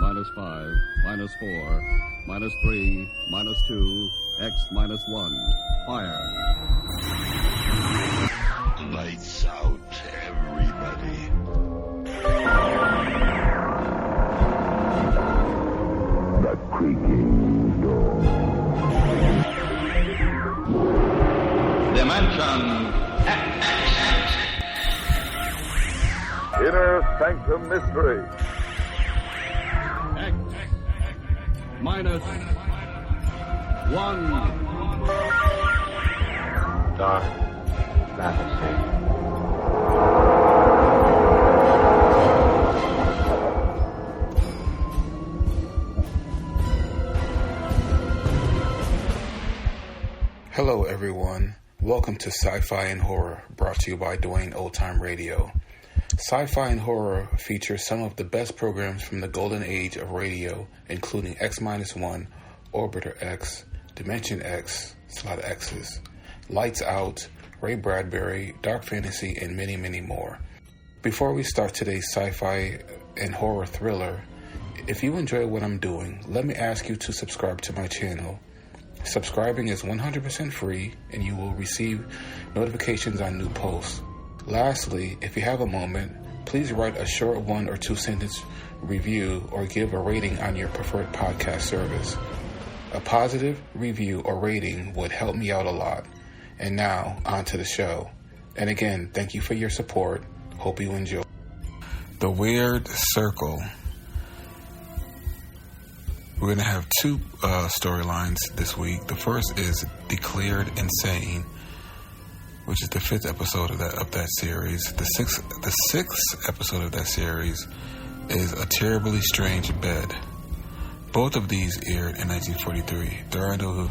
minus 5, minus 4, minus 3, minus 2, X minus 1. Fire. Lights out, everybody. The creaking door. Dimension X. Inner Sanctum Mystery. X minus 1. Dark fantasy. Hello everyone, welcome to Sci-Fi and Horror, brought to you by Dwayne Old Time Radio. Sci-Fi and Horror features some of the best programs from the golden age of radio, including X-1, Orbiter X, Dimension X, it's a lot of X's, Lights Out, Ray Bradbury, Dark Fantasy, and many, many more. Before we start today's sci-fi and horror thriller, if you enjoy what I'm doing, let me ask you to subscribe to my channel. Subscribing is 100% free, and you will receive notifications on new posts. Lastly, if you have a moment, please write a short 1 or 2 sentence review or give a rating on your preferred podcast service. A positive review or rating would help me out a lot. And now, on to the show. And again, thank you for your support. Hope you enjoy. The Weird Circle. We're going to have 2 storylines this week. The first is Declared Insane, which is the 5th episode of that series. The sixth episode of that series is A Terribly Strange Bed. Both of these aired in 1943. There are no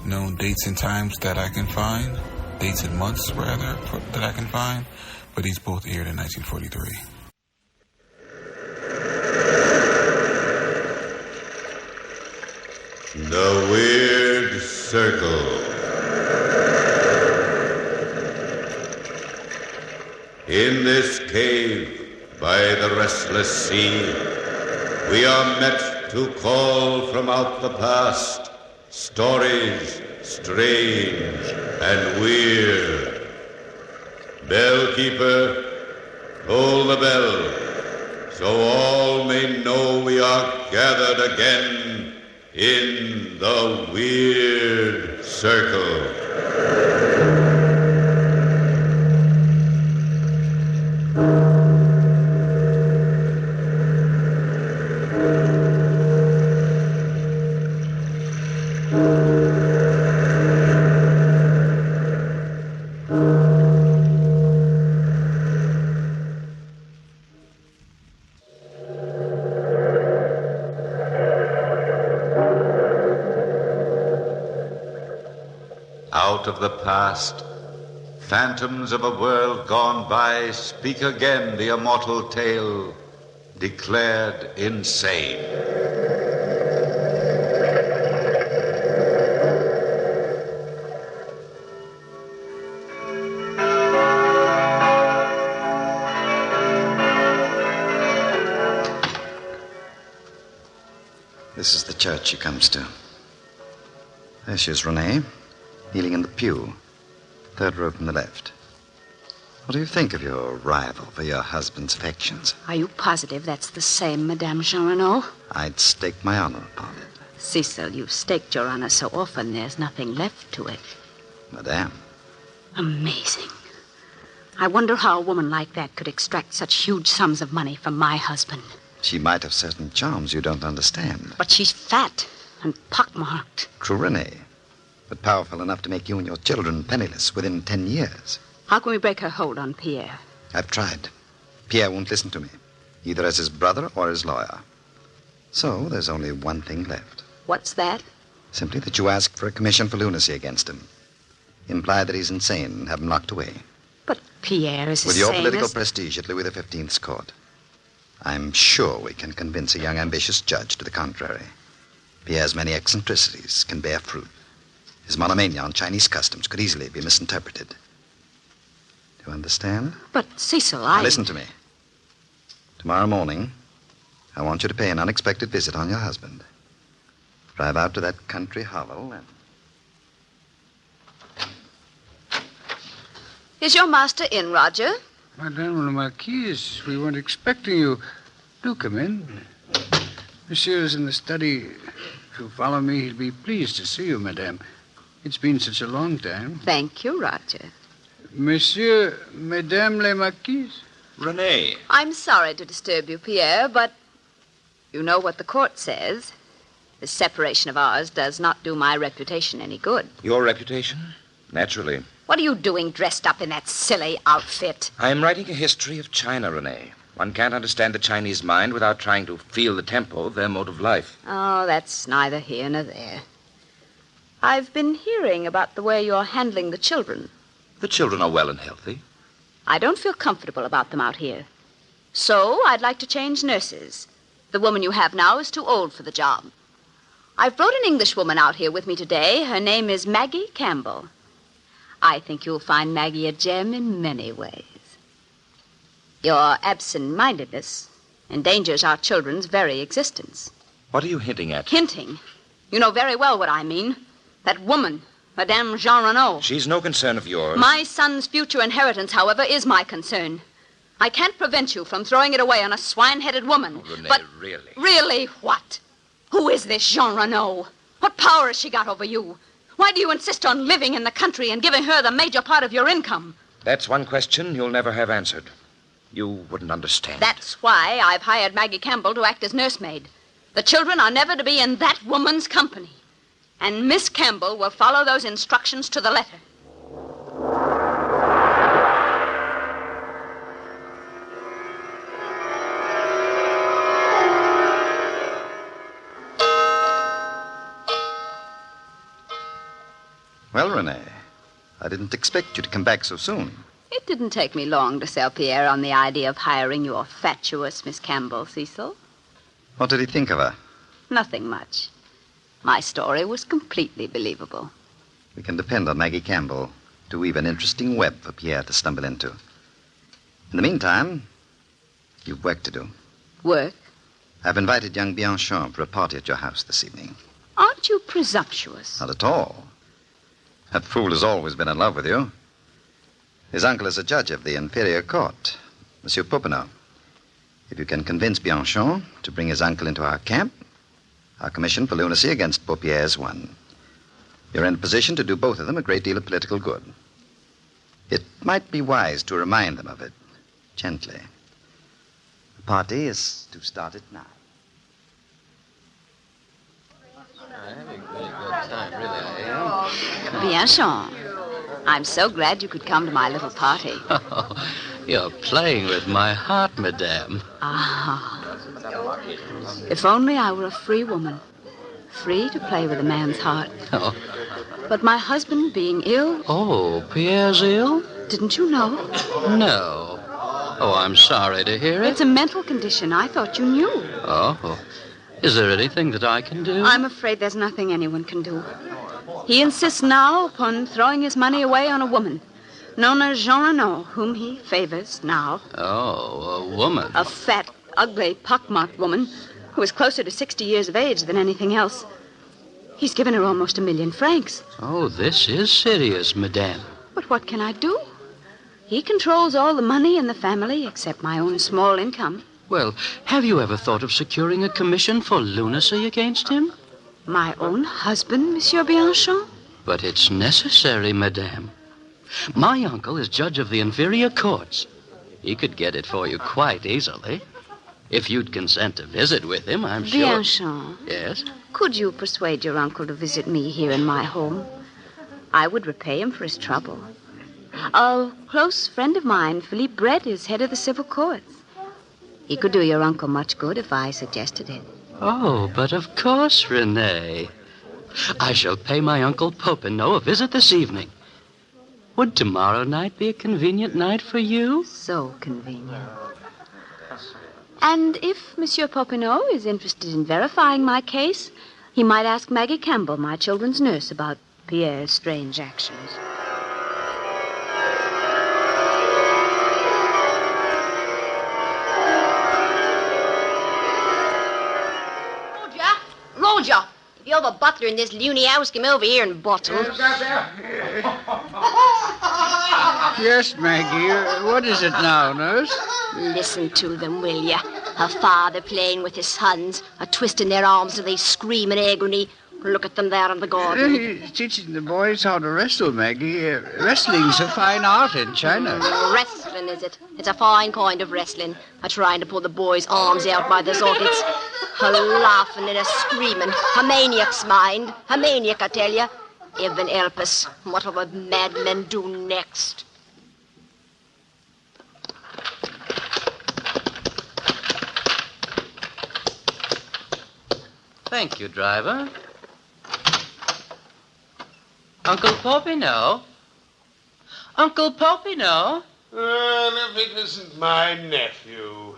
known dates and times that I can find, dates and months rather, that I can find, but these both aired in 1943. The Weird Circle. In this cave by the restless sea, we are met to call from out the past stories strange and weird. Bellkeeper, toll the bell, so all may know we are gathered again in the Weird Circle. Out of the past, phantoms of a world gone by speak again the immortal tale, declared insane. This is the church she comes to. There she is, Renee. Kneeling in the pew, 3rd row from the left. What do you think of your rival for your husband's affections? Are you positive that's the same Madame Jean Renaud? I'd stake my honor upon it. Cecil, you've staked your honor so often there's nothing left to it. Madame. Amazing. I wonder how a woman like that could extract such huge sums of money from my husband. She might have certain charms you don't understand. But she's fat and pockmarked. True, Renee. But powerful enough to make you and your children penniless within 10 years. How can we break her hold on Pierre? I've tried. Pierre won't listen to me, either as his brother or his lawyer. So there's only one thing left. What's that? Simply that you ask for a commission for lunacy against him. Imply that he's insane and have him locked away. But Pierre is With as your sane political as... prestige at Louis XV's court, I'm sure we can convince a young, ambitious judge to the contrary. Pierre's many eccentricities can bear fruit. His monomania on Chinese customs could easily be misinterpreted. Do you understand? But, Cecil, Now listen to me. Tomorrow morning, I want you to pay an unexpected visit on your husband. Drive out to that country hovel and... Is your master in, Roger? Madame la Marquise, we weren't expecting you. Do come in. Monsieur is in the study. If you'll follow me, he'll be pleased to see you, madame. It's been such a long time. Thank you, Roger. Monsieur, Madame la Marquise? Renee. I'm sorry to disturb you, Pierre, but you know what the court says. This separation of ours does not do my reputation any good. Your reputation? Naturally. What are you doing dressed up in that silly outfit? I am writing a history of China, Renee. One can't understand the Chinese mind without trying to feel the tempo of their mode of life. Oh, that's neither here nor there. I've been hearing about the way you're handling the children. The children are well and healthy. I don't feel comfortable about them out here. So I'd like to change nurses. The woman you have now is too old for the job. I've brought an Englishwoman out here with me today. Her name is Maggie Campbell. I think you'll find Maggie a gem in many ways. Your absent-mindedness endangers our children's very existence. What are you hinting at? Hinting? You know very well what I mean. That woman, Madame Jean Renaud. She's no concern of yours. My son's future inheritance, however, is my concern. I can't prevent you from throwing it away on a swine-headed woman. Oh, Renee, but really? Really what? Who is this Jean Renaud? What power has she got over you? Why do you insist on living in the country and giving her the major part of your income? That's one question you'll never have answered. You wouldn't understand. That's why I've hired Maggie Campbell to act as nursemaid. The children are never to be in that woman's company. And Miss Campbell will follow those instructions to the letter. Well, Renee, I didn't expect you to come back so soon. It didn't take me long to sell Pierre on the idea of hiring your fatuous Miss Campbell, Cecil. What did he think of her? Nothing much. My story was completely believable. We can depend on Maggie Campbell to weave an interesting web for Pierre to stumble into. In the meantime, you've work to do. Work? I've invited young Bianchon for a party at your house this evening. Aren't you presumptuous? Not at all. That fool has always been in love with you. His uncle is a judge of the inferior court, Monsieur Popinot. If you can convince Bianchon to bring his uncle into our camp, our commission for lunacy against Paupier is won. You're in a position to do both of them a great deal of political good. It might be wise to remind them of it, gently. The party is to start at 9. I'm having a very good time, really, I am. Bianchon, I'm so glad you could come to my little party. Oh, you're playing with my heart, madame. Ah. If only I were a free woman. Free to play with a man's heart. Oh. But my husband being ill... Oh, Pierre's ill? Didn't you know? No. Oh, I'm sorry to hear it. It's a mental condition. I thought you knew. Oh. Is there anything that I can do? I'm afraid there's nothing anyone can do. He insists now upon throwing his money away on a woman, known as Jean Renaud, whom he favors now. Oh, a woman. A fat, ugly, pockmarked woman who is closer to 60 years of age than anything else. He's given her almost 1 million francs. Oh, this is serious, madame. But what can I do? He controls all the money in the family except my own small income. Well, have you ever thought of securing a commission for lunacy against him? My own husband, Monsieur Bianchon? But it's necessary, madame. My uncle is judge of the inferior courts. He could get it for you quite easily. If you'd consent to visit with him, I'm sure... Bianchon. Yes? Could you persuade your uncle to visit me here in my home? I would repay him for his trouble. A close friend of mine, Philippe Brett, is head of the civil courts. He could do your uncle much good if I suggested it. Oh, but of course, Renee. I shall pay my Uncle Popinot a visit this evening. Would tomorrow night be a convenient night for you? So convenient. And if Monsieur Popinot is interested in verifying my case, he might ask Maggie Campbell, my children's nurse, about Pierre's strange actions. You're the butler in this loony house. Come over here and bottle. Yes, Maggie. What is it now, nurse? Listen to them, will you? A father playing with his sons, a twisting their arms till they scream in agony. Look at them there in the garden. He's teaching the boys how to wrestle, Maggie. Wrestling's a fine art in China. Wrestling, is it? It's a fine kind of wrestling. A trying to pull the boys' arms out by the sockets. A laughing and a screaming. A maniac's mind. A maniac, I tell you. Heaven help us. What'll the madmen do next? Thank you, driver. Uncle Popino? Uncle Popino? If it isn't my nephew.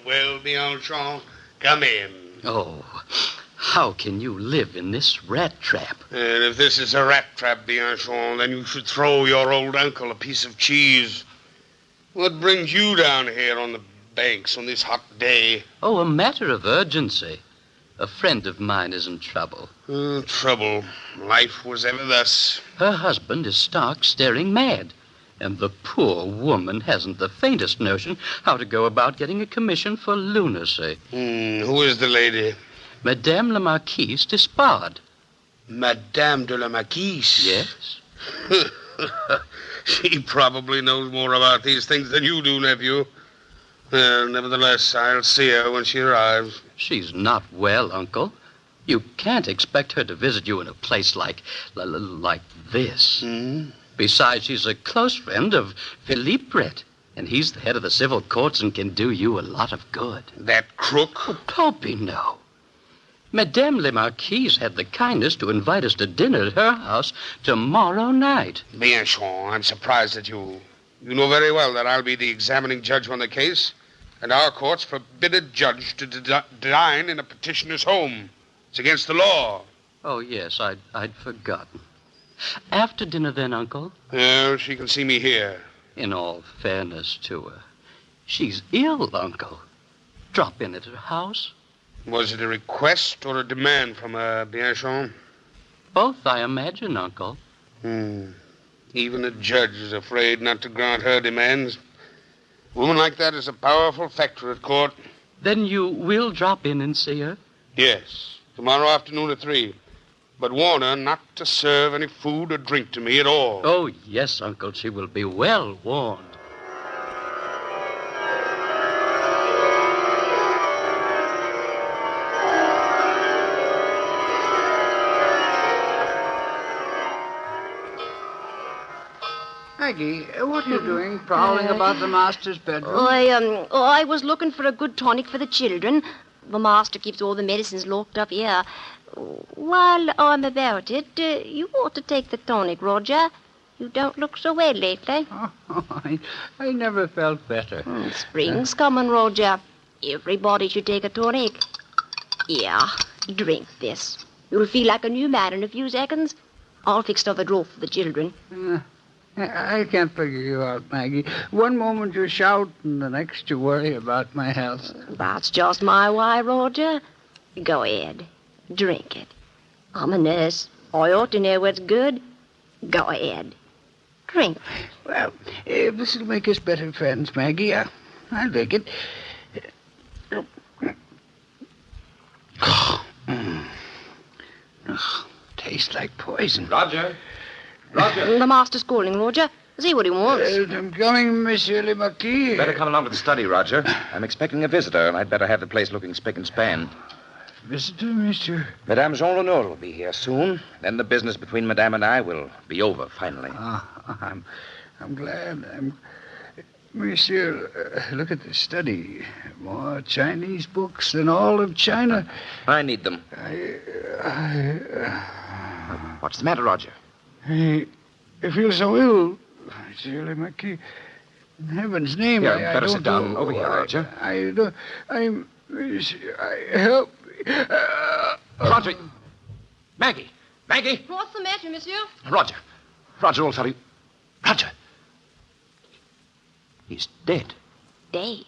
Well, Bianchon, come in. Oh, how can you live in this rat trap? And if this is a rat trap, Bianchon, then you should throw your old uncle a piece of cheese. What brings you down here on the banks on this hot day? Oh, a matter of urgency. A friend of mine is in trouble. Trouble. Life was ever thus. Her husband is stark staring mad. And the poor woman hasn't the faintest notion how to go about getting a commission for lunacy. Who is the lady? Madame la Marquise d'Espard. Madame de la Marquise? Yes. She probably knows more about these things than you do, nephew. Nevertheless, I'll see her when she arrives. She's not well, Uncle. You can't expect her to visit you in a place like this. Besides, she's a close friend of Philippe Brett, and he's the head of the civil courts and can do you a lot of good. That crook? Oh, Popino. Madame la Marquise had the kindness to invite us to dinner at her house tomorrow night. Bianchon, I'm surprised at you. You know very well that I'll be the examining judge on the case, and our courts forbid a judge to dine in a petitioner's home. It's against the law. Oh, yes, I'd forgotten. After dinner, then, Uncle? Well, she can see me here. In all fairness to her, she's ill, Uncle. Drop in at her house. Was it a request or a demand from her, Bianchon? Both, I imagine, Uncle. Even a judge is afraid not to grant her demands. A woman like that is a powerful factor at court. Then you will drop in and see her? Yes, tomorrow afternoon at 3. But warn her not to serve any food or drink to me at all. Oh, yes, Uncle. She will be well warned. Maggie, what are you doing, prowling about the master's bedroom? I was looking for a good tonic for the children. The master keeps all the medicines locked up here. While I'm about it, you ought to take the tonic, Roger. You don't look so well lately. I never felt better. Spring's coming, Roger. Everybody should take a tonic. Yeah, drink this. You'll feel like a new man in a few seconds. I'll fix another drawer for the children. I can't figure you out, Maggie. One moment you shout, and the next you worry about my health. That's just my way, Roger. Go ahead. Drink it. I'm a nurse. I ought to know what's good. Go ahead. Drink. Well, if this will make us better friends, Maggie, I'll take it. Tastes like poison. Roger. Roger. The master's calling, Roger. See what he wants. I'm coming, Monsieur le Marquis. Better come along to the study, Roger. I'm expecting a visitor, and I'd better have the place looking spick and span. Visitor, monsieur? Madame Jean Lenoir will be here soon. Then the business between Madame and I will be over, finally. I'm glad. Monsieur, look at the study. More Chinese books than all of China. I need them. What's the matter, Roger? I feel so ill, Monsieur le Marquis. In heaven's name, Here, I better don't sit down know. over here, Roger. Help. Roger. Maggie. What's the matter, monsieur? Roger, old fellow. Roger. He's dead. Dead?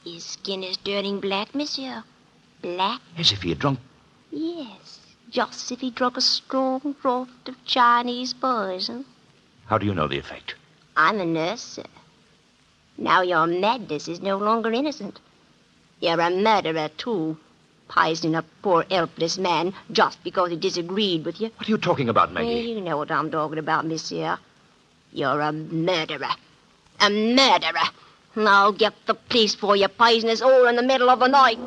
His skin is turning black, monsieur. Black? As if he had drunk Yes, just as if he drunk a strong draught of Chinese poison. How do you know the effect? I'm a nurse, sir. Now your madness is no longer innocent. You're a murderer, too. Poisoning a poor, helpless man just because he disagreed with you. What are you talking about, Maggie? You know what I'm talking about, monsieur. You're a murderer. A murderer. And I'll get the police for you, poisonous all in the middle of the night.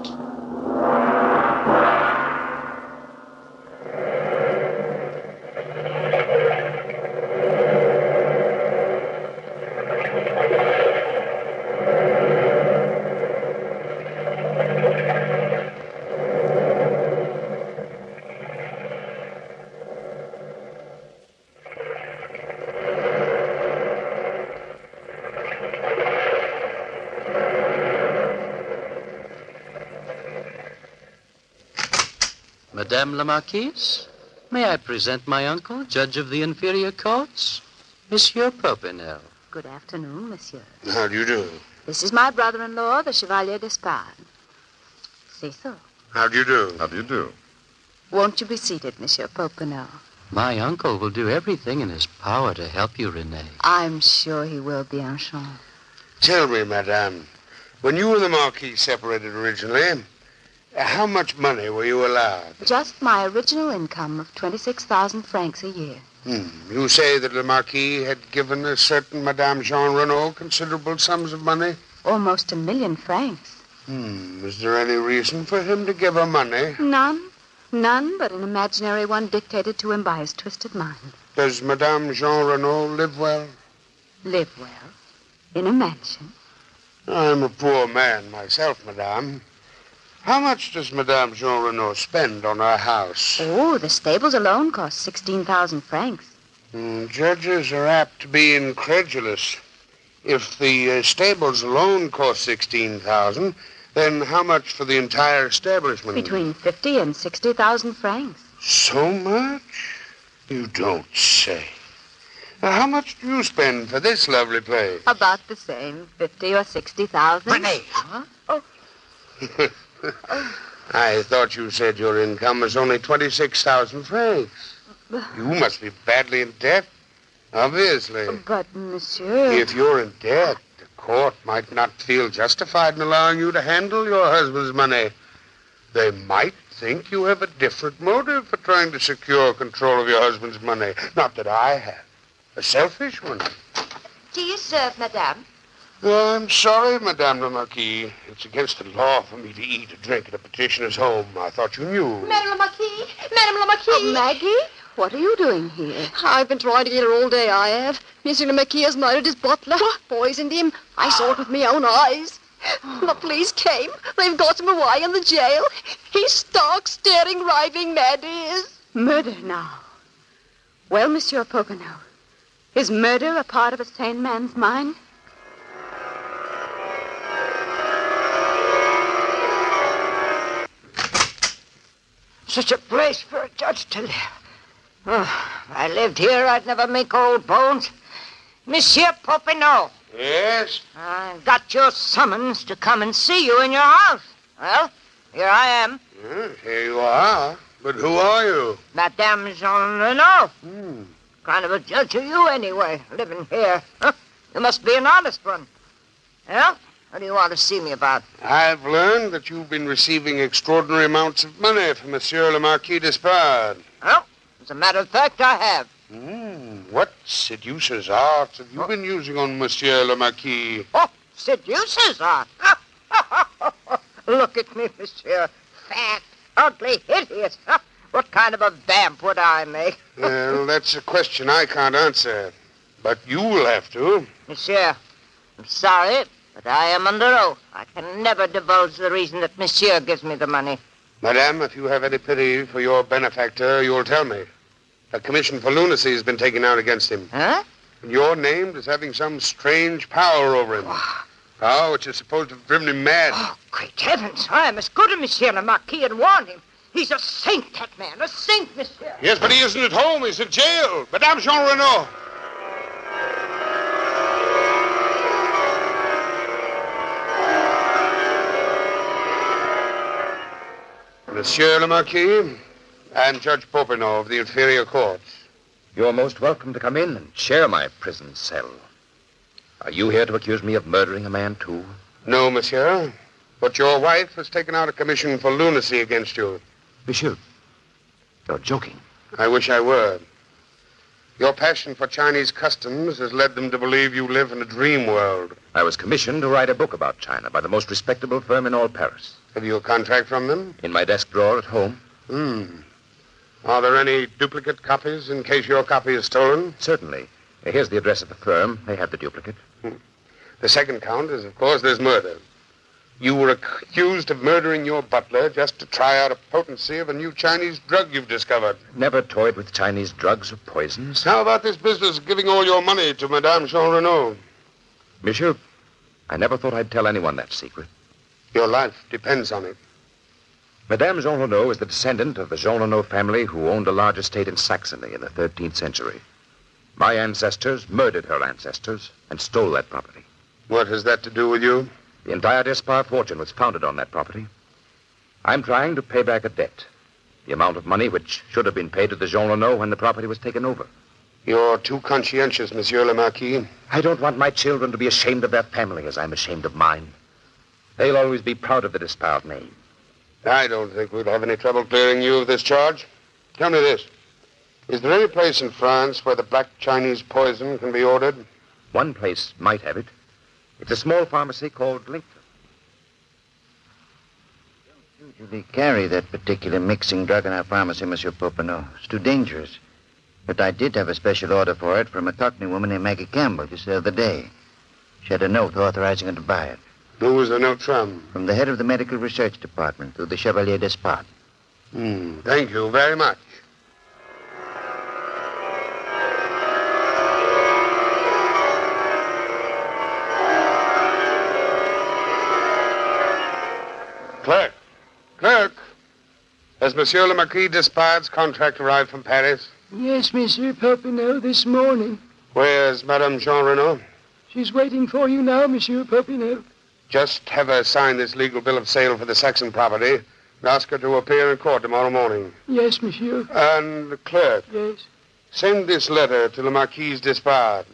Madame la Marquise, may I present my uncle, judge of the inferior courts, Monsieur Popinel. Good afternoon, monsieur. How do you do? This is my brother-in-law, the Chevalier d'Espargne. Say so. How do you do? How do you do? Won't you be seated, Monsieur Popinel? My uncle will do everything in his power to help you, Renee. I'm sure he will, Bianchon. Tell me, madame, when you and the Marquis separated originally, how much money were you allowed? Just my original income of 26,000 francs a year. You say that the Marquis had given a certain Madame Jean Renaud considerable sums of money? Almost 1 million francs. Was there any reason for him to give her money? None. None but an imaginary one dictated to him by his twisted mind. Does Madame Jean Renaud live well? Live well? In a mansion? I'm a poor man myself, madame. How much does Madame Jean Renaud spend on her house? Oh, the stables alone cost 16,000 francs. Judges are apt to be incredulous. If the stables alone cost 16,000, then how much for the entire establishment? Between 50 and 60,000 francs. So much? You don't say. Now, how much do you spend for this lovely place? About the same, 50 or 60,000. Renee! Huh? Oh. I thought you said your income was only 26,000 francs. You must be badly in debt, obviously. But, monsieur... If you're in debt, the court might not feel justified in allowing you to handle your husband's money. They might think you have a different motive for trying to secure control of your husband's money. Not that I have. A selfish one. Do you serve, madame? Oh, I'm sorry, Madame la Marquise. It's against the law for me to eat or drink at a petitioner's home. I thought you knew. Madame la Marquise! Madame la Marquise! Oh, Maggie, what are you doing here? I've been trying to get her all day, I have. Monsieur le Marquis has murdered his butler. Poisoned him. I saw it with my own eyes. The police came. They've got him away in the jail. He's stark, staring, raving mad, he is. Murder now. Well, Monsieur Popinel, is murder a part of a sane man's mind? Such a place for a judge to live. Oh, if I lived here, I'd never make old bones. Monsieur Popinot. Yes? I got your summons to come and see you in your house. Well, here I am. Yes, here you are. But who are you? Madame Jean Renaud. Kind of a judge are you, anyway, living here? Huh? You must be an honest one. Well, what do you want to see me about? I've learned that you've been receiving extraordinary amounts of money from Monsieur le Marquis d'Espargne. Well, as a matter of fact, I have. What seducer's art have you been using on Monsieur le Marquis? Oh, seducer's art? Look at me, monsieur. Fat, ugly, hideous. What kind of a vamp would I make? Well, that's a question I can't answer. But you will have to. Monsieur, I'm sorry, but I am under oath. I can never divulge the reason that monsieur gives me the money. Madame, if you have any pity for your benefactor, you'll tell me. A commission for lunacy has been taken out against him. Huh? And you're named as having some strange power over him. Power which is supposed to have driven him mad. Oh, great heavens. I must go to Monsieur le Marquis and warn him. He's a saint, that man. A saint, monsieur. Yes, but he isn't at home. He's at jail. Madame Jean Renaud. Monsieur le Marquis and Judge Popinot of the inferior courts. You're most welcome to come in and share my prison cell. Are you here to accuse me of murdering a man, too? No, monsieur. But your wife has taken out a commission for lunacy against you. Monsieur, you're joking. I wish I were. Your passion for Chinese customs has led them to believe you live in a dream world. I was commissioned to write a book about China by the most respectable firm in all Paris. Have you a contract from them? In my desk drawer at home. Are there any duplicate copies in case your copy is stolen? Certainly. Here's the address of the firm. They have the duplicate. The second count is, of course, there's murder. You were accused of murdering your butler just to try out a potency of a new Chinese drug you've discovered. Never toyed with Chinese drugs or poisons. How about this business of giving all your money to Madame Jean Renaud? Monsieur, I never thought I'd tell anyone that secret. Your life depends on it. Madame Jean Renaud is the descendant of the Jean Renaud family who owned a large estate in Saxony in the 13th century. My ancestors murdered her ancestors and stole that property. What has that to do with you? The entire Despard fortune was founded on that property. I'm trying to pay back a debt. The amount of money which should have been paid to the Jean Renaud when the property was taken over. You're too conscientious, Monsieur le Marquis. I don't want my children to be ashamed of their family as I'm ashamed of mine. They'll always be proud of the Despard name. I don't think we'll have any trouble clearing you of this charge. Tell me this. Is there any place in France where the black Chinese poison can be ordered? One place might have it. It's a small pharmacy called Lincoln. Don't usually carry that particular mixing drug in our pharmacy, Monsieur Popinot. It's too dangerous. But I did have a special order for it from a Cockney woman named Maggie Campbell just the other day. She had a note authorizing her to buy it. Who was the note from? From the head of the medical research department, through the Chevalier Despard. Thank you very much. Clerk, has Monsieur le Marquis Despard's contract arrived from Paris? Yes, Monsieur Popinot, this morning. Where's Madame Jean Renaud? She's waiting for you now, Monsieur Popinot. Just have her sign this legal bill of sale for the Saxon property and ask her to appear in court tomorrow morning. Yes, Monsieur. And, clerk. Yes? Send this letter to the Marquise Despard.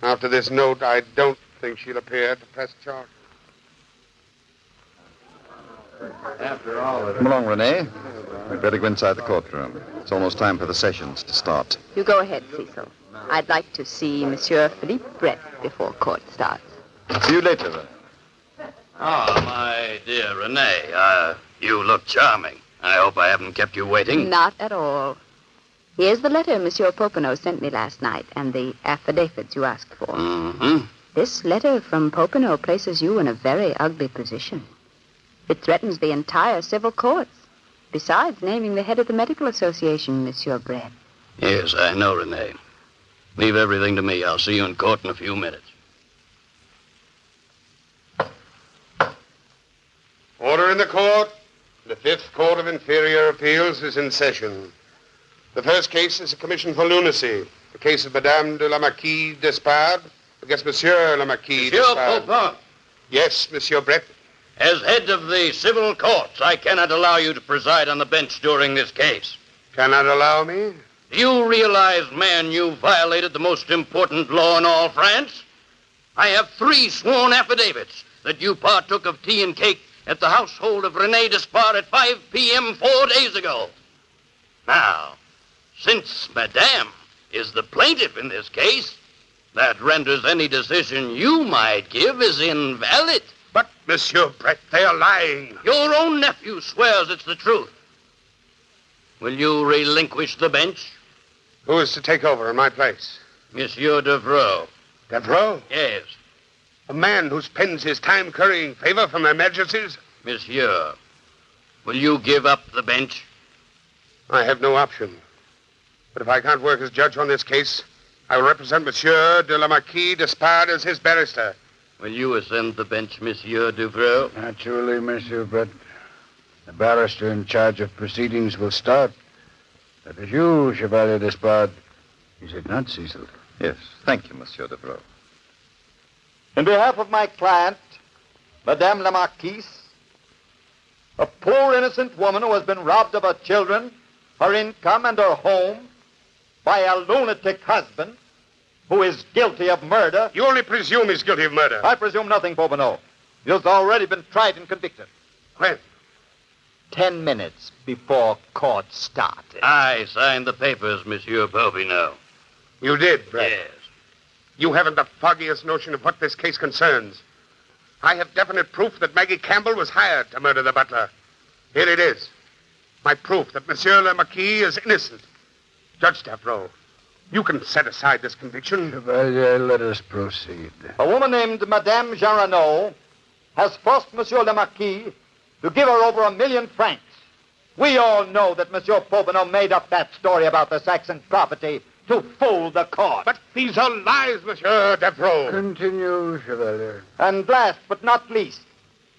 After this note, I don't think she'll appear to press charges. After all... Come along, Renee. We'd better go inside the courtroom. It's almost time for the sessions to start. You go ahead, Cecil. I'd like to see Monsieur Philippe Brett before court starts. See you later, then. Oh, my dear Renee, you look charming. I hope I haven't kept you waiting. Not at all. Here's the letter Monsieur Popinot sent me last night and the affidavits you asked for. Mm-hmm. This letter from Popinot places you in a very ugly position. It threatens the entire civil courts, besides naming the head of the medical association, Monsieur Brett. Yes, I know, Renee. Leave everything to me. I'll see you in court in a few minutes. Order in the court. The Fifth Court of Inferior Appeals is in session. The first case is a commission for lunacy. The case of Madame de la Marquise Despard against Monsieur le Marquis Despard. Monsieur Popin. Yes, Monsieur Brett. As head of the civil courts, I cannot allow you to preside on the bench during this case. Cannot allow me? Do you realize, man, you violated the most important law in all France? I have 3 sworn affidavits that you partook of tea and cake at the household of René Despard at 5 p.m. 4 days ago. Now, since Madame is the plaintiff in this case, that renders any decision you might give as invalid. But, Monsieur Brett, they are lying. Your own nephew swears it's the truth. Will you relinquish the bench? Who is to take over in my place? Monsieur Devereux. Devereux? Yes. A man who spends his time currying favor from their majesties? Monsieur, will you give up the bench? I have no option. But if I can't work as judge on this case, I will represent Monsieur de la Marquise Despard as his barrister. Will you ascend the bench, Monsieur Devereux? Naturally, Monsieur Brett. The barrister in charge of proceedings will start. That is you, Chevalier Despard. Is it not, Cecil? Yes, thank you, Monsieur Devereux. In behalf of my client, Madame la Marquise, A poor innocent woman who has been robbed of her children, her income, and her home by a lunatic husband who is guilty of murder. You only presume he's guilty of murder. I presume nothing, Popinot. He has already been tried and convicted. When? 10 minutes before court started. I signed the papers, Monsieur Popinot. You did, Brett? Yes. You haven't the foggiest notion of what this case concerns. I have definite proof that Maggie Campbell was hired to murder the butler. Here it is. My proof that Monsieur le Marquis is innocent. Judge Davreau, you can set aside this conviction. Chevalier, let us proceed. A woman named Madame Jean has forced Monsieur le Marquis to give her over 1 million francs. We all know that Monsieur Popinot made up that story about the Saxon property to fool the court. But these are lies, Monsieur Davreau. Continue, Chevalier. And last but not least,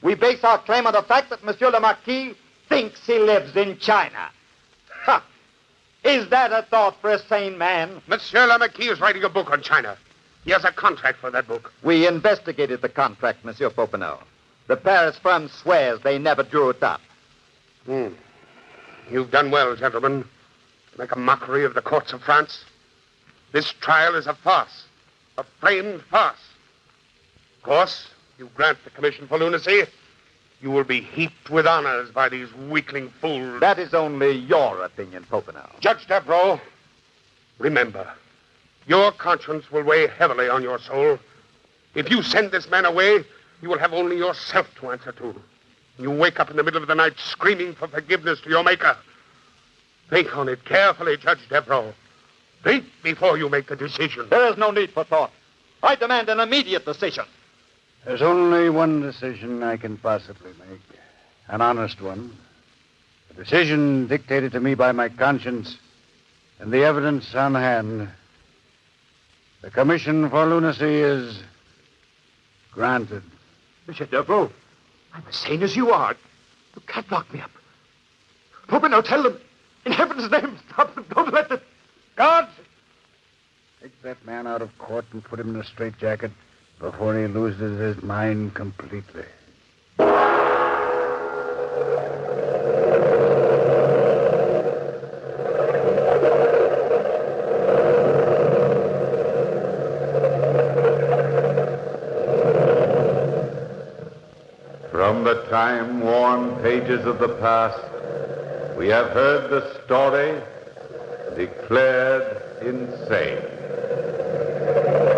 we base our claim on the fact that Monsieur le Marquis thinks he lives in China. Ha! Is that a thought for a sane man? Monsieur le Marquis is writing a book on China. He has a contract for that book. We investigated the contract, Monsieur Popinot. The Paris firm swears they never drew it up. You've done well, gentlemen, to make a mockery of the courts of France. This trial is a farce, a framed farce. Of course, you grant the commission for lunacy, you will be heaped with honors by these weakling fools. That is only your opinion, Popinot. Judge Davreau, remember, your conscience will weigh heavily on your soul. If you send this man away, you will have only yourself to answer to. You wake up in the middle of the night screaming for forgiveness to your Maker. Think on it carefully, Judge Davreau. Think before you make the decision. There is no need for thought. I demand an immediate decision. There's only one decision I can possibly make. An honest one. A decision dictated to me by my conscience and the evidence on hand. The commission for lunacy is granted. Monsieur Davreau, I'm as sane as you are. You can't lock me up. Popinot, tell them, in heaven's name, stop them. Don't let them. Guards! Take that man out of court and put him in a straitjacket before he loses his mind completely. From the time-worn pages of the past, we have heard the story declared insane.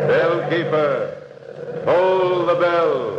Bellkeeper, toll the bell.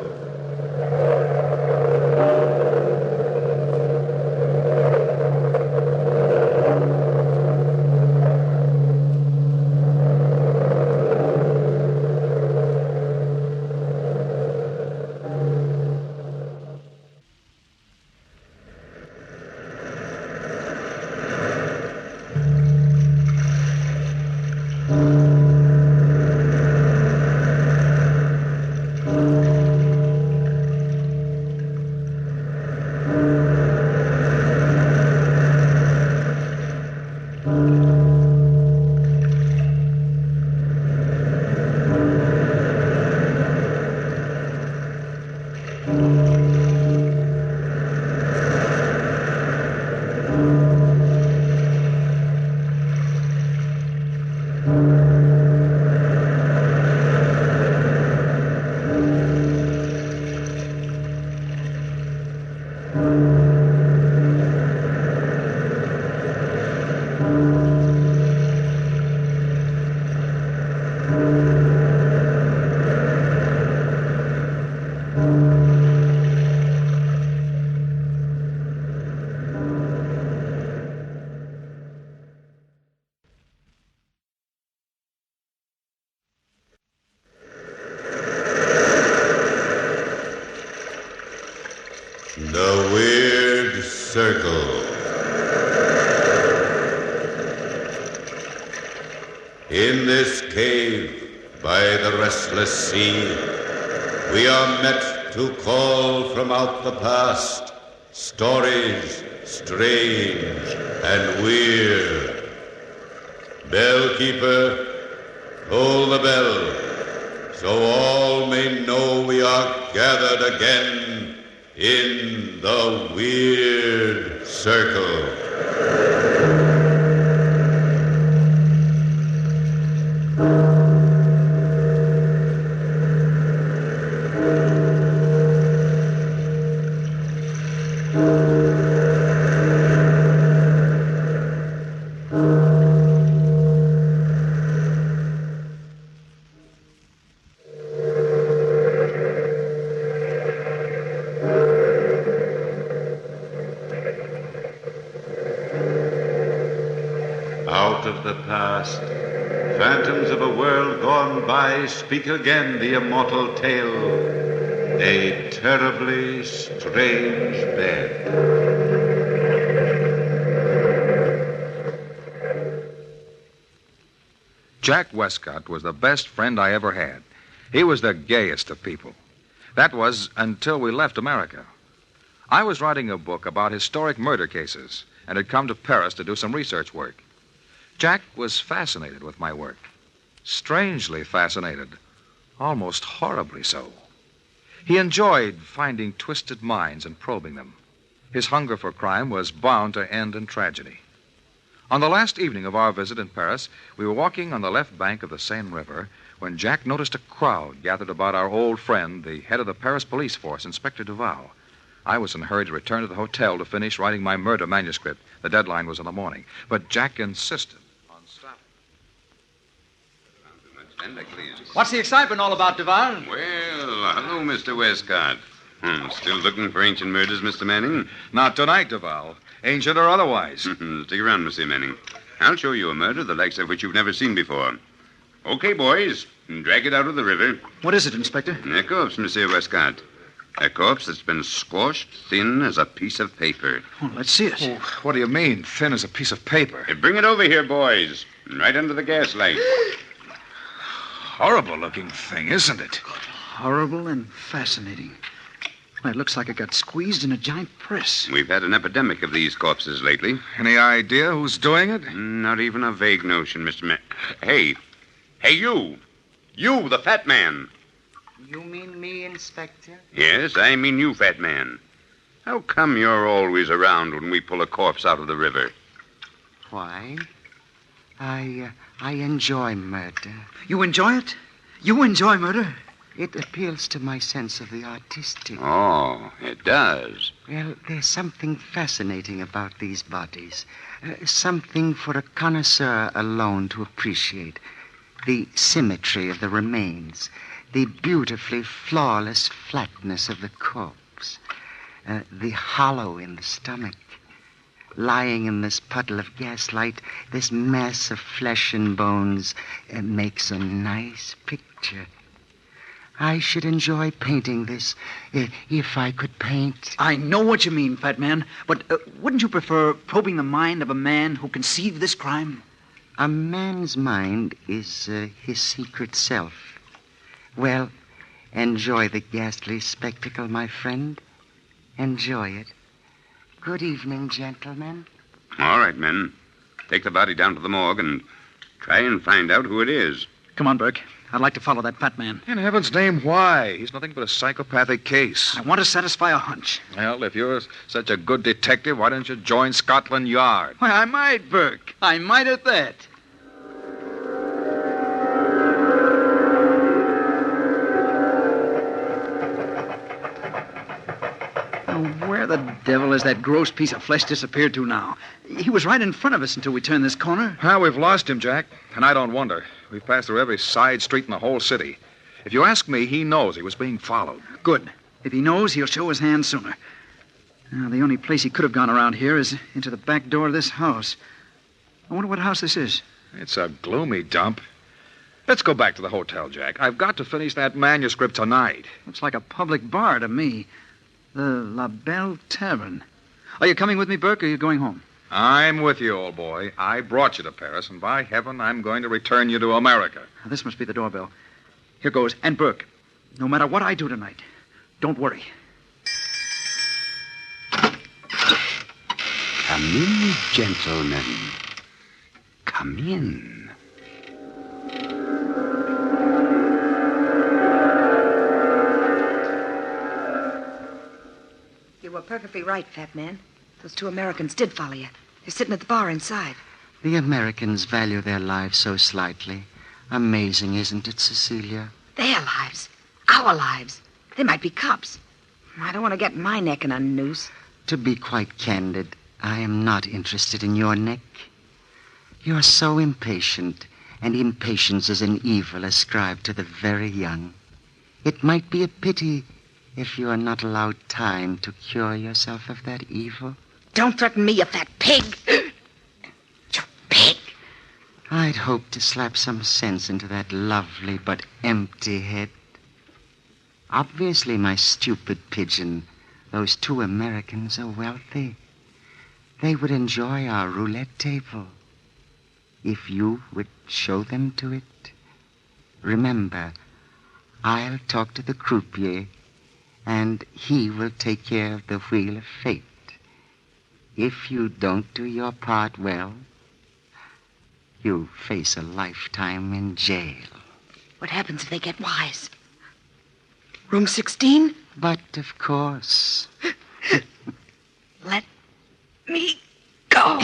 The Weird Circle. In this cave by the restless sea, we are met to call from out the past stories strange and weird. Bellkeeper, toll the bell, so all may know we are gathered again in the Weird Circle. Out of the past, phantoms of a world gone by speak again the immortal tale. A terribly strange bed. Jack Westcott was the best friend I ever had. He was the gayest of people. That was until we left America. I was writing a book about historic murder cases and had come to Paris to do some research work. Jack was fascinated with my work. Strangely fascinated. Almost horribly so. He enjoyed finding twisted minds and probing them. His hunger for crime was bound to end in tragedy. On the last evening of our visit in Paris, we were walking on the left bank of the Seine River when Jack noticed a crowd gathered about our old friend, the head of the Paris police force, Inspector Duval. I was in a hurry to return to the hotel to finish writing my murder manuscript. The deadline was in the morning. But Jack insisted on stopping. Stand back, please. What's the excitement all about, Duval? Well, hello, Mr. Westcott. Still looking for ancient murders, Mr. Manning? Not tonight, Duval. Ancient or otherwise. Stick around, Monsieur Manning. I'll show you a murder the likes of which you've never seen before. Okay, boys. Drag it out of the river. What is it, Inspector? A corpse, Monsieur Westcott. A corpse that's been squashed thin as a piece of paper. Oh, let's see it. Oh, what do you mean, thin as a piece of paper? Bring it over here, boys. Right under the gaslight. Horrible-looking thing, isn't it? Horrible and fascinating. Well, it looks like it got squeezed in a giant press. We've had an epidemic of these corpses lately. Any idea who's doing it? Not even a vague notion, Mr. Hey, you! You, the fat man! You mean me, Inspector? Yes, I mean you, fat man. How come you're always around when we pull a corpse out of the river? Why? I enjoy murder. You enjoy it? You enjoy murder? It appeals to my sense of the artistic. Oh, it does. Well, there's something fascinating about these bodies. Something for a connoisseur alone to appreciate. The symmetry of the remains. The beautifully flawless flatness of the corpse. The hollow in the stomach. Lying in this puddle of gaslight, this mass of flesh and bones makes a nice picture. I should enjoy painting this if I could paint. I know what you mean, fat man, but wouldn't you prefer probing the mind of a man who conceived this crime? A man's mind is his secret self. Well, enjoy the ghastly spectacle, my friend. Enjoy it. Good evening, gentlemen. All right, men. Take the body down to the morgue and try and find out who it is. Come on, Burke. I'd like to follow that fat man. In heaven's name, why? He's nothing but a psychopathic case. I want to satisfy a hunch. Well, if you're such a good detective, why don't you join Scotland Yard? Why, I might, Burke. I might at that. Where the devil has that gross piece of flesh disappeared to now? He was right in front of us until we turned this corner. Well, we've lost him, Jack. And I don't wonder. We've passed through every side street in the whole city. If you ask me, he knows he was being followed. Good. If he knows, he'll show his hand sooner. Now, the only place he could have gone around here is into the back door of this house. I wonder what house this is. It's a gloomy dump. Let's go back to the hotel, Jack. I've got to finish that manuscript tonight. Looks like a public bar to me. The La Belle Tavern. Are you coming with me, Burke, or are you going home? I'm with you, old boy. I brought you to Paris, and by heaven, I'm going to return you to America. Now, this must be the doorbell. Here goes. And Burke, no matter what I do tonight, don't worry. Come in, gentlemen. Come in. perfectly right, fat man. Those two Americans did follow you. They're sitting at the bar inside. The Americans value their lives so slightly. Amazing, isn't it, Cecilia? Their lives. Our lives. They might be cops. I don't want to get my neck in a noose. To be quite candid, I am not interested in your neck. You're so impatient, and impatience is an evil ascribed to the very young. It might be a pity if you are not allowed time to cure yourself of that evil. Don't threaten me, you fat pig. You pig. I'd hoped to slap some sense into that lovely but empty head. Obviously, my stupid pigeon, those two Americans are wealthy. They would enjoy our roulette table if you would show them to it. Remember, I'll talk to the croupier, and he will take care of the wheel of fate. If you don't do your part well, you face a lifetime in jail. What happens if they get wise? Room 16? But of course. Let me go.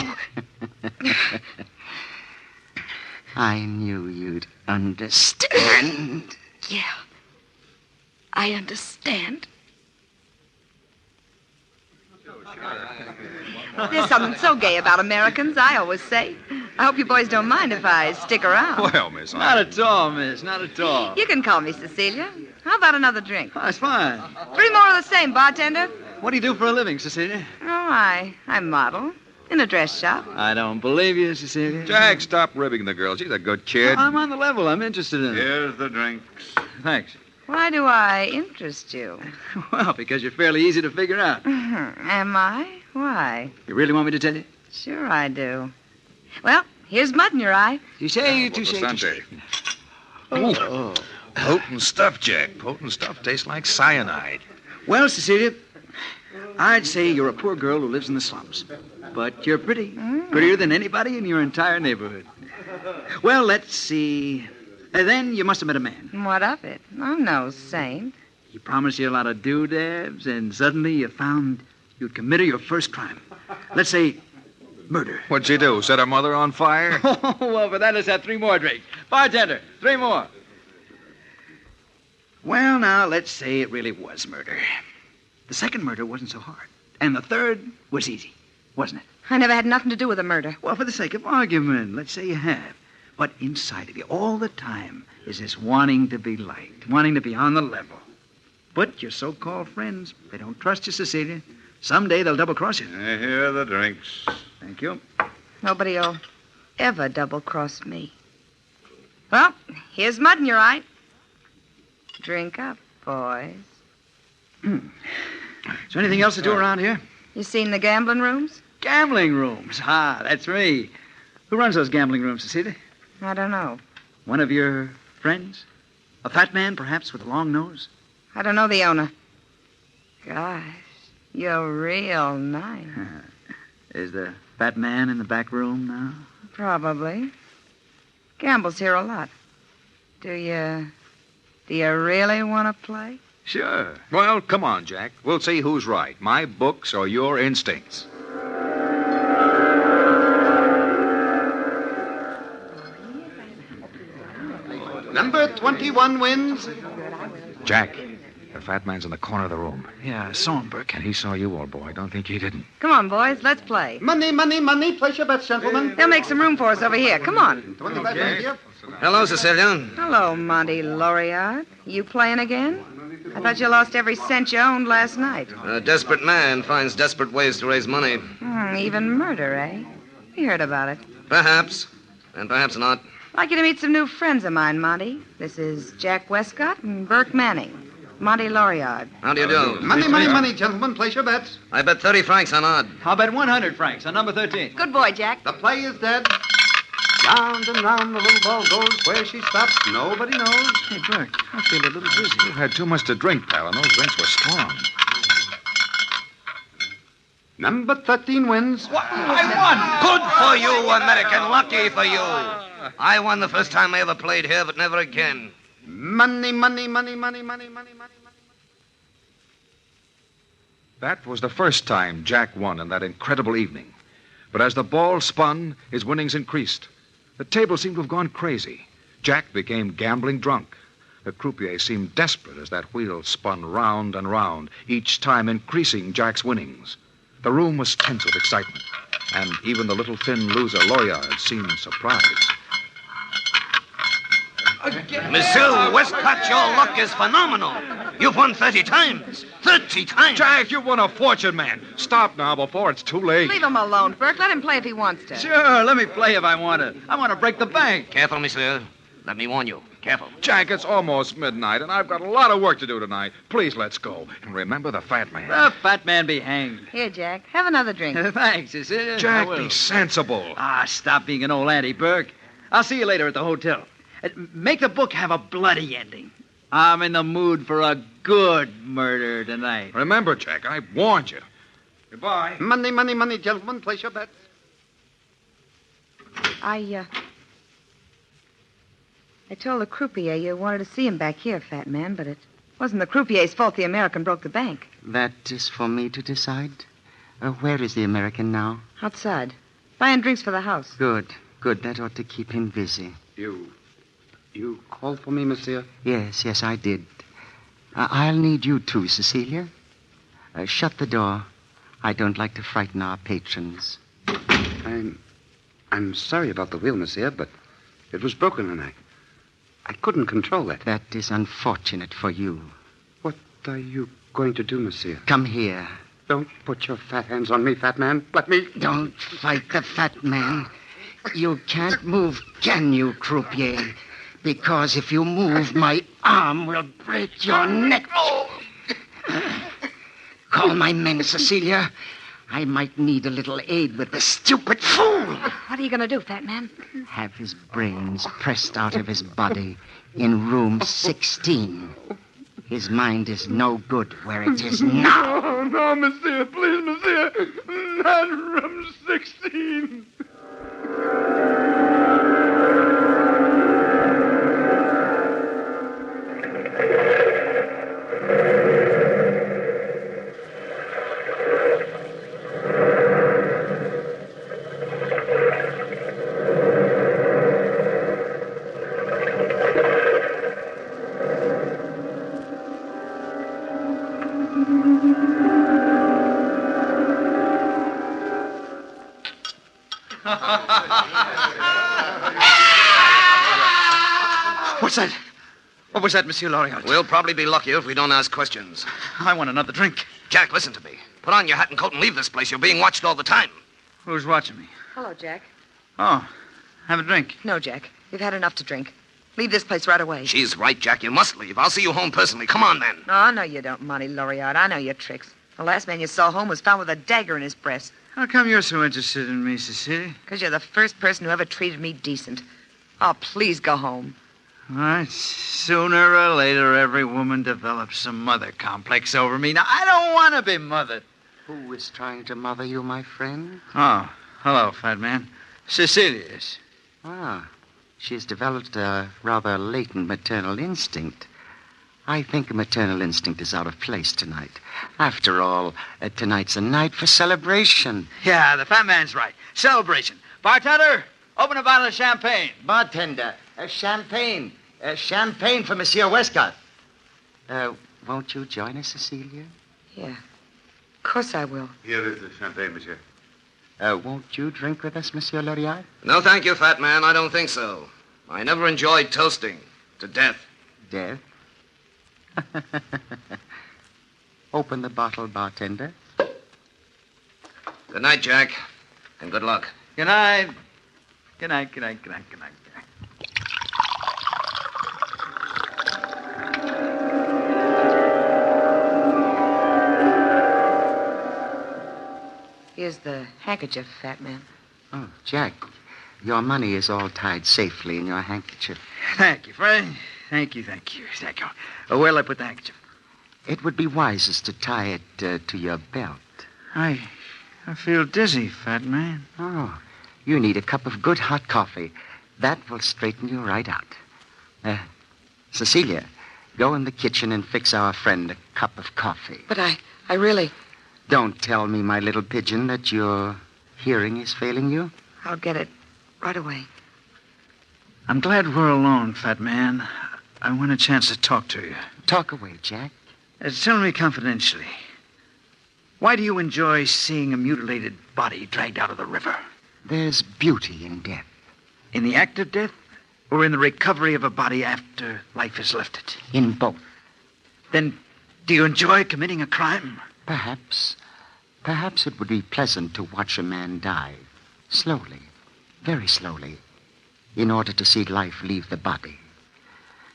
I knew you'd understand. Yeah, I understand. There's something so gay about Americans, I always say. I hope you boys don't mind if I stick around. Well, Miss, Not at all, miss. Not at all. You can call me Cecilia. How about another drink? Oh, that's fine. 3 more of the same, bartender. What do you do for a living, Cecilia? Oh, I model in a dress shop. I don't believe you, Cecilia. Jack, stop ribbing the girl. She's a good kid. I'm on the level. I'm interested in it. Here's the drinks. Thanks. Why do I interest you? Well, because you're fairly easy to figure out. Am I? Why? You really want me to tell you? Sure I do. Well, here's mud in your eye. You say, touche. Oh. Potent stuff, Jack. Potent stuff tastes like cyanide. Well, Cecilia, I'd say you're a poor girl who lives in the slums. But you're pretty. Prettier than anybody in your entire neighborhood. Well, let's see. Then you must have met a man. What of it? I'm no saint. He promised you a lot of doodads, and suddenly you found you'd committed your first crime. Let's say murder. What'd you do? Set her mother on fire? Oh, well, for that, let's have 3 more drinks. Bartender, 3 more. Well, now, let's say it really was murder. The second murder wasn't so hard. And the third was easy, wasn't it? I never had nothing to do with a murder. Well, for the sake of argument, let's say you have. But inside of you, all the time, is this wanting to be liked, wanting to be on the level. But your so-called friends, they don't trust you, Cecilia. Someday they'll double-cross you. Here are the drinks. Thank you. Nobody'll ever double-cross me. Well, here's mud in your eye. Drink up, boys. Is there anything else to do around here? You seen the gambling rooms? Gambling rooms. Ah, that's me. Who runs those gambling rooms, Cecilia? I don't know. One of your friends? A fat man, perhaps, with a long nose? I don't know the owner. Gosh, you're real nice. Is the fat man in the back room now? Probably. Gambles here a lot. Do you really want to play? Sure. Well, come on, Jack. We'll see who's right, my books or your instincts. Number 21 wins. Jack, the fat man's in the corner of the room. Yeah, I saw him, Burke. And he saw you, old boy. Don't think he didn't. Come on, boys, let's play. Money, money, money. Place your bets, gentlemen. They'll make some room for us over here. Come on. 25 right here. Hello, Cecilia. Hello, Monty Lauriard. You playing again? I thought you lost every cent you owned last night. A desperate man finds desperate ways to raise money. Even murder, eh? We heard about it. Perhaps, and perhaps not. I'd like you to meet some new friends of mine, Monty. This is Jack Westcott and Burke Manning. Monty Lauriard. How do you do? Money, money, money, gentlemen. Place your bets. I bet 30 francs on odd. How about 100 francs on number 13? Good boy, Jack. The play is dead. Round and round the little ball goes. Where she stops, nobody knows. Hey, Burke, I feel a little dizzy. You've had too much to drink, pal, and those drinks were strong. Number 13 wins. What? I won! Good for you, American. Lucky for you. I won the first time I ever played here, but never again. Money, money, money, money, money, money, money, money. That was the first time Jack won in that incredible evening. But as the ball spun, his winnings increased. The table seemed to have gone crazy. Jack became gambling drunk. The croupier seemed desperate as that wheel spun round and round, each time increasing Jack's winnings. The room was tense with excitement, and even the little thin loser, Loriard, seemed surprised. Monsieur Westcott, your luck is phenomenal. You've won 30 times. 30 times. Jack, you won a fortune, man. Stop now before it's too late. Leave him alone, Burke. Let him play if he wants to. Sure, let me play if I want to. I want to break the bank. Careful, monsieur. Let me warn you. Careful. Jack, it's almost midnight, and I've got a lot of work to do tonight. Please, let's go. And remember the fat man. The fat man be hanged. Here, Jack. Have another drink. Thanks, Cecilia. Jack, be sensible. Stop being an old auntie, Burke. I'll see you later at the hotel. Make the book have a bloody ending. I'm in the mood for a good murder tonight. Remember, Jack, I warned you. Goodbye. Money, money, money, gentlemen. Place your bets. I told the croupier you wanted to see him back here, fat man, but it wasn't the croupier's fault the American broke the bank. That is for me to decide. Where is the American now? Outside. Buying drinks for the house. Good. That ought to keep him busy. You called for me, monsieur? Yes, I did. I'll need you too, Cecilia. Shut the door. I don't like to frighten our patrons. I'm sorry about the wheel, monsieur, but it was broken and I couldn't control it. That is unfortunate for you. What are you going to do, monsieur? Come here. Don't put your fat hands on me, fat man. Let me... Don't fight the fat man. You can't move, can you, croupier? Because if you move, my arm will break your neck. Call my men, Cecilia. I might need a little aid with this stupid fool. What are you going to do, fat man? Have his brains pressed out of his body in room 16. His mind is no good where it is now. No, monsieur. Please, monsieur. Not room 16. What's that? What was that, Monsieur Loriot? We'll probably be luckier if we don't ask questions. I want another drink. Jack, listen to me. Put on your hat and coat and leave this place. You're being watched all the time. Who's watching me? Hello, Jack. Oh, have a drink. No, Jack. You've had enough to drink. Leave this place right away. She's right, Jack. You must leave. I'll see you home personally. Come on, then. Oh, no, you don't, Monty Loriot. I know your tricks. The last man you saw home was found with a dagger in his breast. How come you're so interested in me, Cecilia? Because you're the first person who ever treated me decent. Oh, please go home. All right. Sooner or later, every woman develops some mother complex over me. Now, I don't want to be mothered. Who is trying to mother you, my friend? Oh, hello, fat man. Cecilia is. Ah, she's developed a rather latent maternal instinct. I think a maternal instinct is out of place tonight. After all, tonight's a night for celebration. Yeah, the fat man's right. Celebration. Bartender, open a bottle of champagne. Bartender, champagne. Champagne for Monsieur Westcott. Won't you join us, Cecilia? Yeah. Of course I will. Here is the champagne, monsieur. Won't you drink with us, Monsieur Loriot? No, thank you, fat man. I don't think so. I never enjoyed toasting to death. Death? Open the bottle, bartender. Good night, Jack. And good luck. Good night. Good night, good night, good night, good night. Here's the handkerchief, fat man. Oh, Jack, your money is all tied safely in your handkerchief. Thank you, Fred. Thank you. Where'll I put the handkerchief? It would be wisest to tie it to your belt. I feel dizzy, fat man. Oh, you need a cup of good hot coffee. That will straighten you right out. Cecilia, go in the kitchen and fix our friend a cup of coffee. But I really... Don't tell me, my little pigeon, that your hearing is failing you. I'll get it right away. I'm glad we're alone, fat man. I want a chance to talk to you. Talk away, Jack. Tell me confidentially. Why do you enjoy seeing a mutilated body dragged out of the river? There's beauty in death. In the act of death, or in the recovery of a body after life has left it? In both. Then, do you enjoy committing a crime? Perhaps. Perhaps it would be pleasant to watch a man die. Slowly. Very slowly. In order to see life leave the body.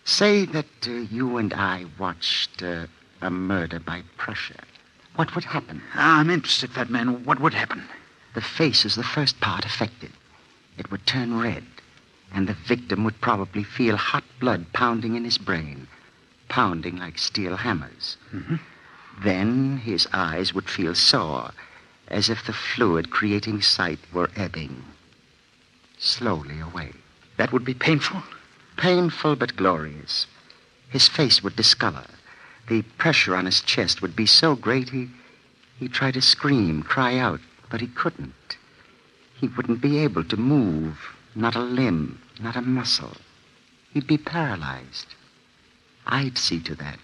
Say that you and I watched a murder by pressure. What would happen? I'm interested, fat man. What would happen? The face is the first part affected. It would turn red, and the victim would probably feel hot blood pounding in his brain, pounding like steel hammers. Mm-hmm. Then his eyes would feel sore, as if the fluid creating sight were ebbing slowly away. That would be painful? Painful but glorious. His face would discolor. The pressure on his chest would be so great he'd try to scream, cry out, but he couldn't. He wouldn't be able to move, not a limb, not a muscle. He'd be paralyzed. I'd see to that.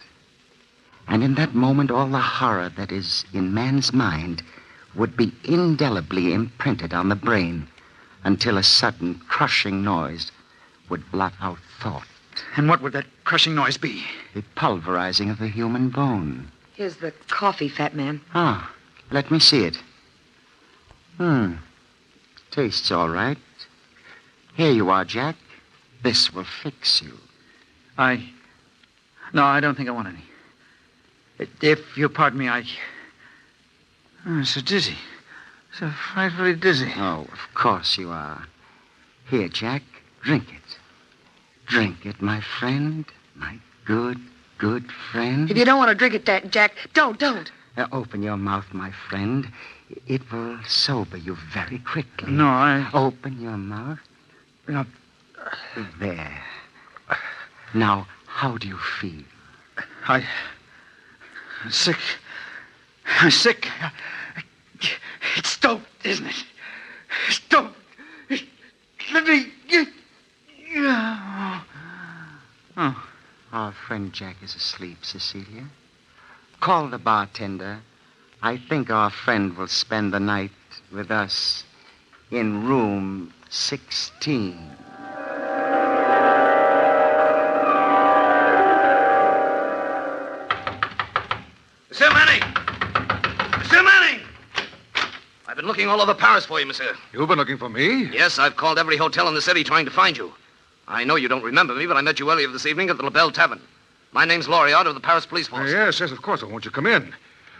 And in that moment, all the horror that is in man's mind would be indelibly imprinted on the brain until a sudden crushing noise would blot out thought. And what would that crushing noise be? The pulverizing of the human bone. Here's the coffee, fat man. Ah, let me see it. Tastes all right. Here you are, Jack. This will fix you. No, I don't think I want any. If you'll pardon me, I'm so dizzy. So frightfully dizzy. Oh, of course you are. Here, Jack, drink it. Drink it, my friend. My good, good friend. If you don't want to drink it, Jack, don't. Open your mouth, my friend. It will sober you very quickly. No, Open your mouth. No. There. Now, how do you feel? I'm sick. I'm sick. It's dope, isn't it? It's dope. Let me... Oh. Our friend Jack is asleep, Cecilia. Call the bartender. I think our friend will spend the night with us in room 16. Monsieur Manning! Monsieur Manning! I've been looking all over Paris for you, monsieur. You've been looking for me? Yes, I've called every hotel in the city trying to find you. I know you don't remember me, but I met you earlier this evening at the La Belle Tavern. My name's Loriot of the Paris Police Force. Yes, of course. Won't you come in?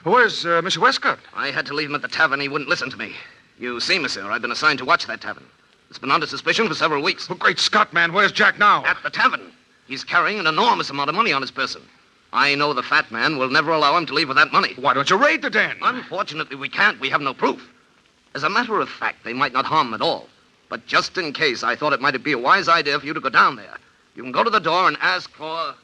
Where's Mr. Westcott? I had to leave him at the tavern. He wouldn't listen to me. You see, monsieur, I've been assigned to watch that tavern. It's been under suspicion for several weeks. Oh, great Scott, man. Where's Jack now? At the tavern. He's carrying an enormous amount of money on his person. I know the fat man will never allow him to leave with that money. Why don't you raid the den? Unfortunately, we can't. We have no proof. As a matter of fact, they might not harm him at all. But just in case, I thought it might be a wise idea for you to go down there. You can go to the door and ask for...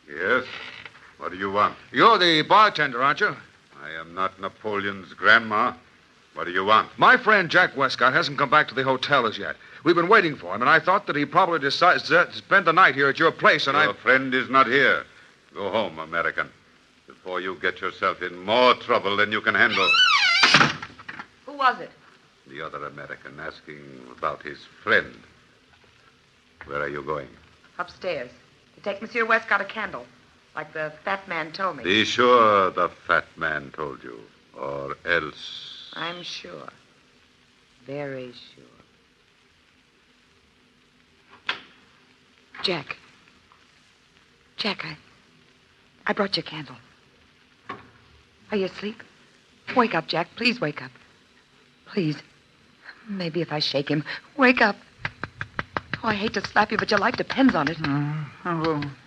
Yes? What do you want? You're the bartender, aren't you? I am not Napoleon's grandma. What do you want? My friend Jack Westcott hasn't come back to the hotel as yet. We've been waiting for him, and I thought that he probably decided to spend the night here at your place, and Your friend is not here. Go home, American, before you get yourself in more trouble than you can handle. Who was it? The other American asking about his friend. Where are you going? Upstairs. To take Monsieur Westcott a candle, like the fat man told me. Be sure the fat man told you, or else... I'm sure. Very sure. Jack, I brought you a candle. Are you asleep? Wake up, Jack. Please wake up. Please. Maybe if I shake him. Wake up. Oh, I hate to slap you, but your life depends on it.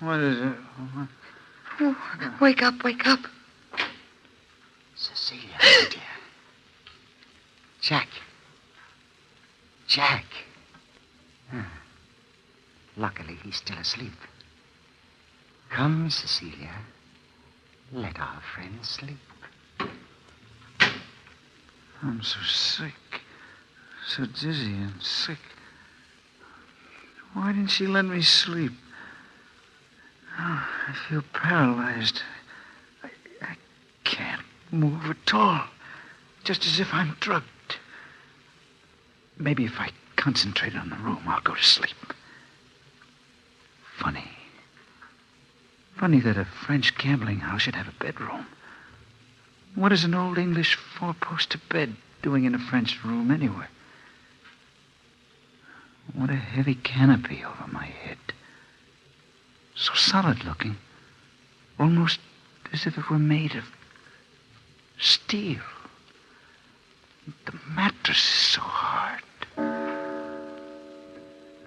What is it? Oh, wake up. Cecilia, my dear. Jack. Luckily, he's still asleep. Come, Cecilia. Let our friend sleep. I'm so sick. So dizzy and sick. Why didn't she let me sleep? Oh, I feel paralyzed. I can't move at all. Just as if I'm drugged. Maybe if I concentrate on the room, I'll go to sleep. Funny. Funny that a French gambling house should have a bedroom. What is an old English four-poster bed doing in a French room anyway? What a heavy canopy over my head. So solid looking. Almost as if it were made of steel. The mattress is so hard.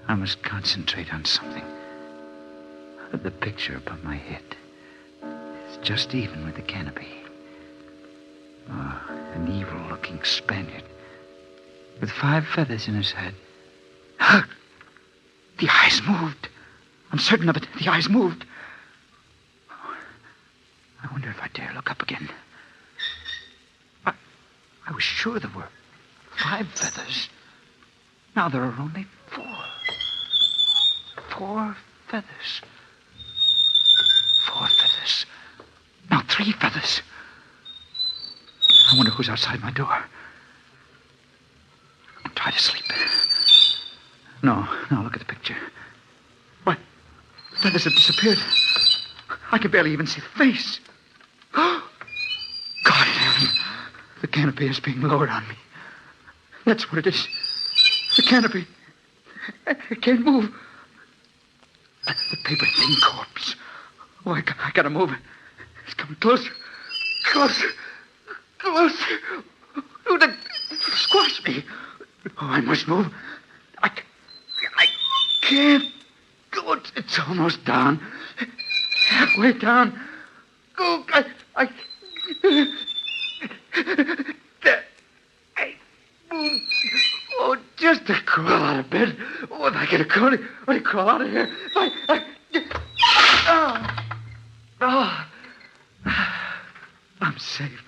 I must concentrate on something. The picture above my head is just even with the canopy. Oh, an evil-looking Spaniard with 5 feathers in his head. The eyes moved. I'm certain of it. The eyes moved. Oh, I wonder if I dare look up again. I was sure there were 5 feathers. Now there are only 4. 4 feathers. 4 feathers. Now 3 feathers. I wonder who's outside my door. I'll try to sleep. No, look at the picture. Why, the feathers have disappeared. I can barely even see the face. God in heaven. The canopy is being lowered on me. That's what it is. The canopy. It can't move. The paper-thin corpse. Oh, I gotta move. It's coming closer. Closer. Oh, they squash me. Oh, I must move. I can't. Oh, it's almost down. Halfway down. Oh, there. I move. Oh, just to crawl out of bed. Oh, if I get a crawl out of here. I'm safe.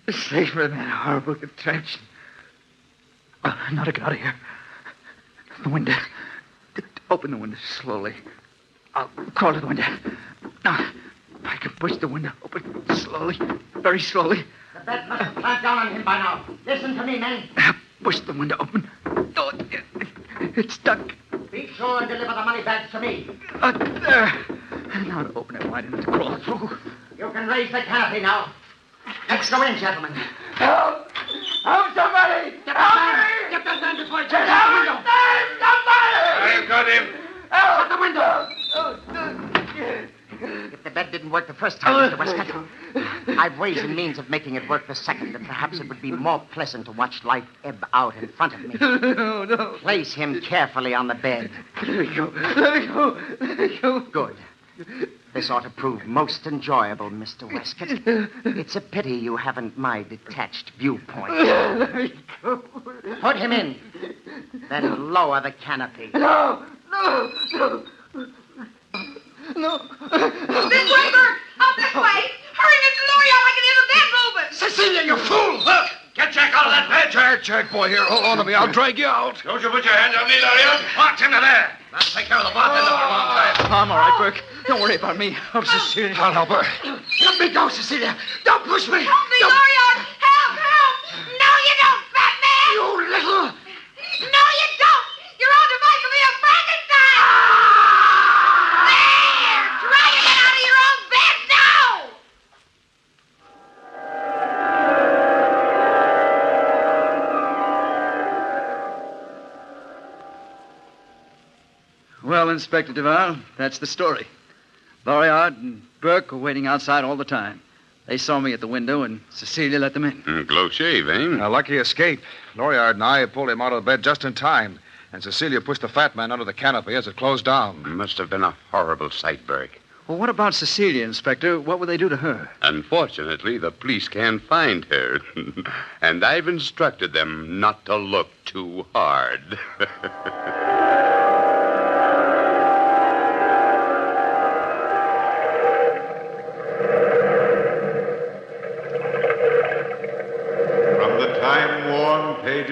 Safe from that horrible contraption. Now to get out of here. The window. Open the window slowly. I'll crawl to the window. Now, I can push the window open slowly. Very slowly. The bed must have clamped down on him by now. Listen to me, men. Push the window open. Oh, it's stuck. Be sure and deliver the money bags to me. There. Now to open it wide enough to crawl through. You can raise the canopy now. Let's go in, gentlemen. Help! Help somebody! Help me! Get that man before he jumps out the window. Somebody! I've got him. Shut the window. If the bed didn't work the first time, Mr. Westcott, I've ways and means of making it work the second, and perhaps it would be more pleasant to watch life ebb out in front of me. No. Place him carefully on the bed. Let me go. Good. This ought to prove most enjoyable, Mr. Westcott. It's a pity you haven't my detached viewpoint. Let me go. Put him in. Then lower the canopy. No. This way, Bert! Up this way! Hurry, Mr. Lorry, I can hear the bed moving! Cecilia, you fool! Look! Get Jack out of that bed! Jack, boy, here. Hold on to me. I'll drag you out. Don't you put your hands on me, Lariat. Locked him to there. That'll take care of the bartender for a long time. I'm all right, Burke. Don't worry about me. Help Cecilia. I'll help her. Let me go, Cecilia. Don't push me. Help me, Lorry! Help! No, you don't, fat man! You little... No, you don't! You're on to making me a Frankenstein! There! Try to get out of your own bed now! Well, Inspector Duval, that's the story. Loriard and Burke were waiting outside all the time. They saw me at the window, and Cecilia let them in. Close shave, eh? A lucky escape. Loriard and I pulled him out of the bed just in time, and Cecilia pushed the fat man under the canopy as it closed down. Must have been a horrible sight, Burke. Well, what about Cecilia, Inspector? What would they do to her? Unfortunately, the police can't find her. And I've instructed them not to look too hard.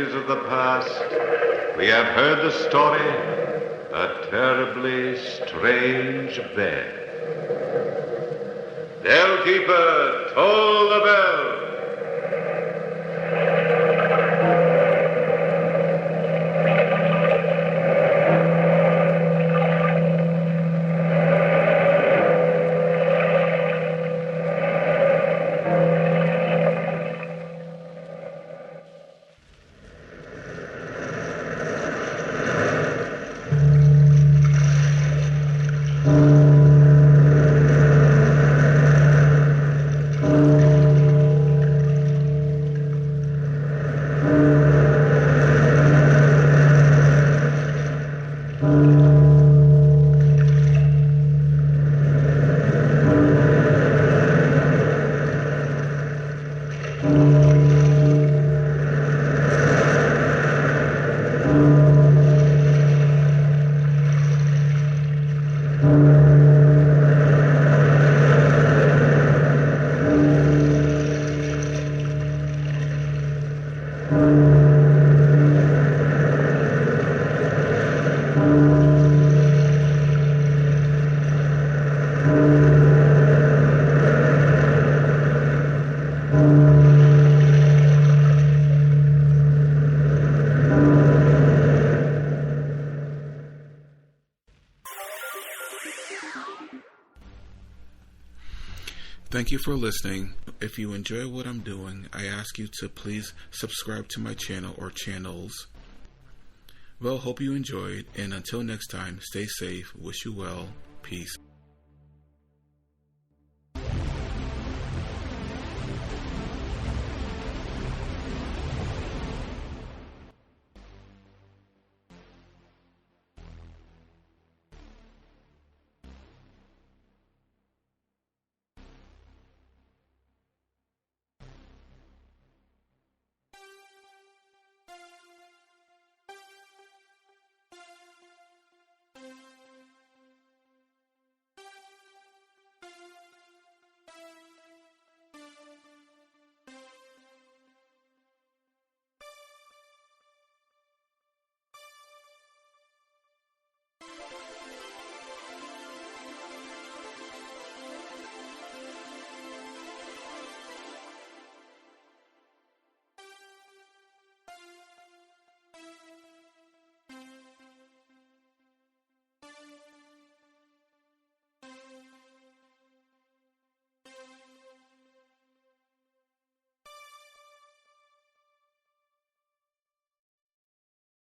pages of the past, we have heard the story, A Terribly Strange Bed. Bellkeeper, toll the bell. Thank you for listening. If you enjoy what I'm doing, I ask you to please subscribe to my channel or channels. Well, hope you enjoyed, and until next time, stay safe, wish you well, peace.